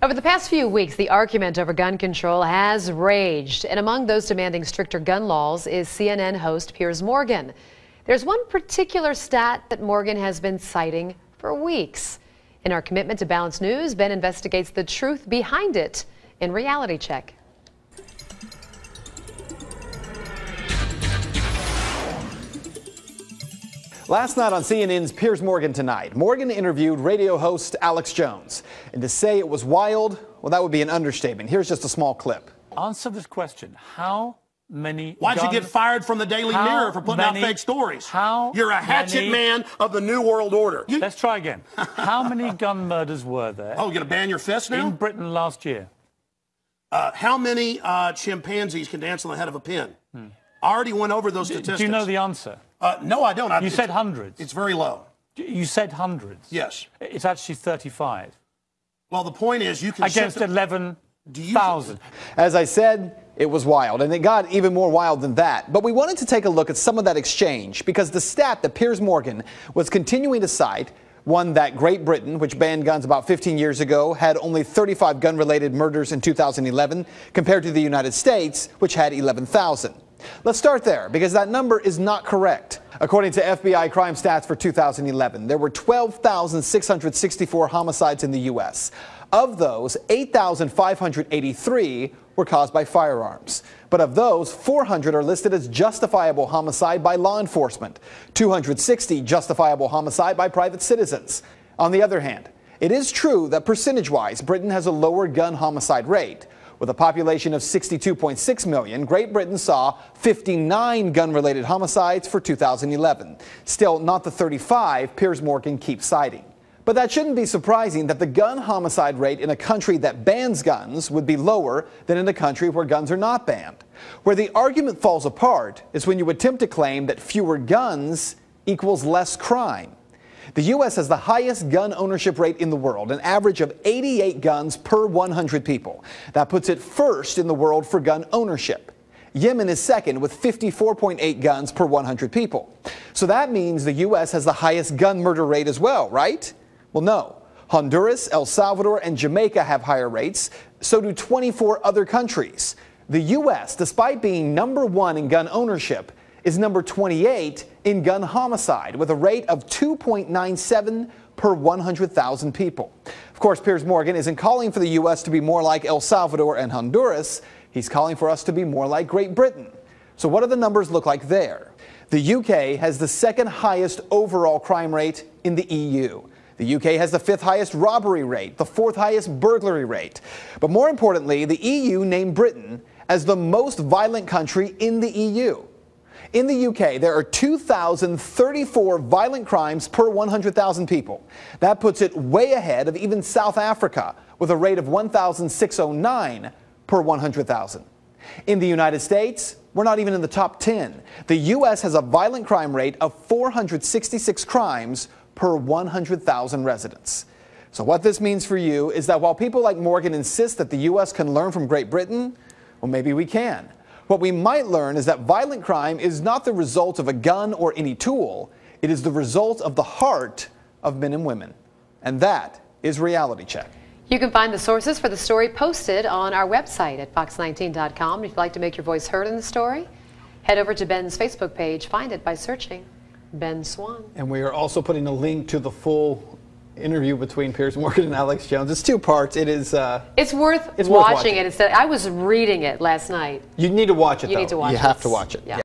Over the past few weeks, the argument over gun control has raged, and among those demanding stricter gun laws is CNN host Piers Morgan. There's one particular stat that Morgan has been citing for weeks. In our commitment to balanced news, Ben investigates the truth behind it in Reality Check. Last night on CNN's Piers Morgan Tonight, Morgan interviewed radio host Alex Jones. And to say it was wild, well, that would be an understatement. Here's just a small clip. Answer this question. How many Why'd you get fired from the Daily Mirror for putting out fake stories? You're a hatchet man of the New World Order. Let's try again. How many gun murders were there? Oh, you're going to ban your fist now? In Britain last year. How many chimpanzees can dance on the head of a pin? I already went over those statistics. Do you know the answer? No, I don't. You said hundreds. It's very low. You said hundreds. Yes. It's actually 35. Well, the point is you can... Against 11,000. As I said, it was wild, and it got even more wild than that. But we wanted to take a look at some of that exchange because the stat that Piers Morgan was continuing to cite, one that Great Britain, which banned guns about 15 years ago, had only 35 gun-related murders in 2011 compared to the United States, which had 11,000. Let's start there, because that number is not correct. According to FBI crime stats for 2011, there were 12,664 homicides in the U.S. Of those, 8,583 were caused by firearms. But of those, 400 are listed as justifiable homicide by law enforcement, 260 justifiable homicide by private citizens. On the other hand, it is true that percentage-wise, Britain has a lower gun homicide rate. With a population of 62.6 million, Great Britain saw 59 gun-related homicides for 2011. Still not the 35 Piers Morgan keeps citing. But that shouldn't be surprising that the gun homicide rate in a country that bans guns would be lower than in a country where guns are not banned. Where the argument falls apart is when you attempt to claim that fewer guns equals less crime. The U.S. has the highest gun ownership rate in the world, an average of 88 guns per 100 people. That puts it first in the world for gun ownership. Yemen is second with 54.8 guns per 100 people. So that means the U.S. has the highest gun murder rate as well, right? Well, no. Honduras, El Salvador, and Jamaica have higher rates. So do 24 other countries. The U.S., despite being number one in gun ownership, is number 28 in gun homicide with a rate of 2.97 per 100,000 people. Of course, Piers Morgan isn't calling for the U.S. to be more like El Salvador and Honduras. He's calling for us to be more like Great Britain. So what do the numbers look like there? The UK has the second highest overall crime rate in the EU. The UK has the fifth highest robbery rate, the fourth highest burglary rate. But more importantly, the EU named Britain as the most violent country in the EU. In the UK, there are 2,034 violent crimes per 100,000 people. That puts it way ahead of even South Africa, with a rate of 1,609 per 100,000. In the United States, we're not even in the top 10. The U.S. has a violent crime rate of 466 crimes per 100,000 residents. So what this means for you is that while people like Morgan insist that the U.S. can learn from Great Britain, well, maybe we can. What we might learn is that violent crime is not the result of a gun or any tool. It is the result of the heart of men and women. And that is Reality Check. You can find the sources for the story posted on our website at fox19.com. If you'd like to make your voice heard in the story, head over to Ben's Facebook page. Find it by searching Ben Swann. And we are also putting a link to the full interview between Piers Morgan and Alex Jones. It's two parts. It's worth watching it. I was reading it last night. You need to watch it, though. You need to watch it. You have to watch it. Yeah.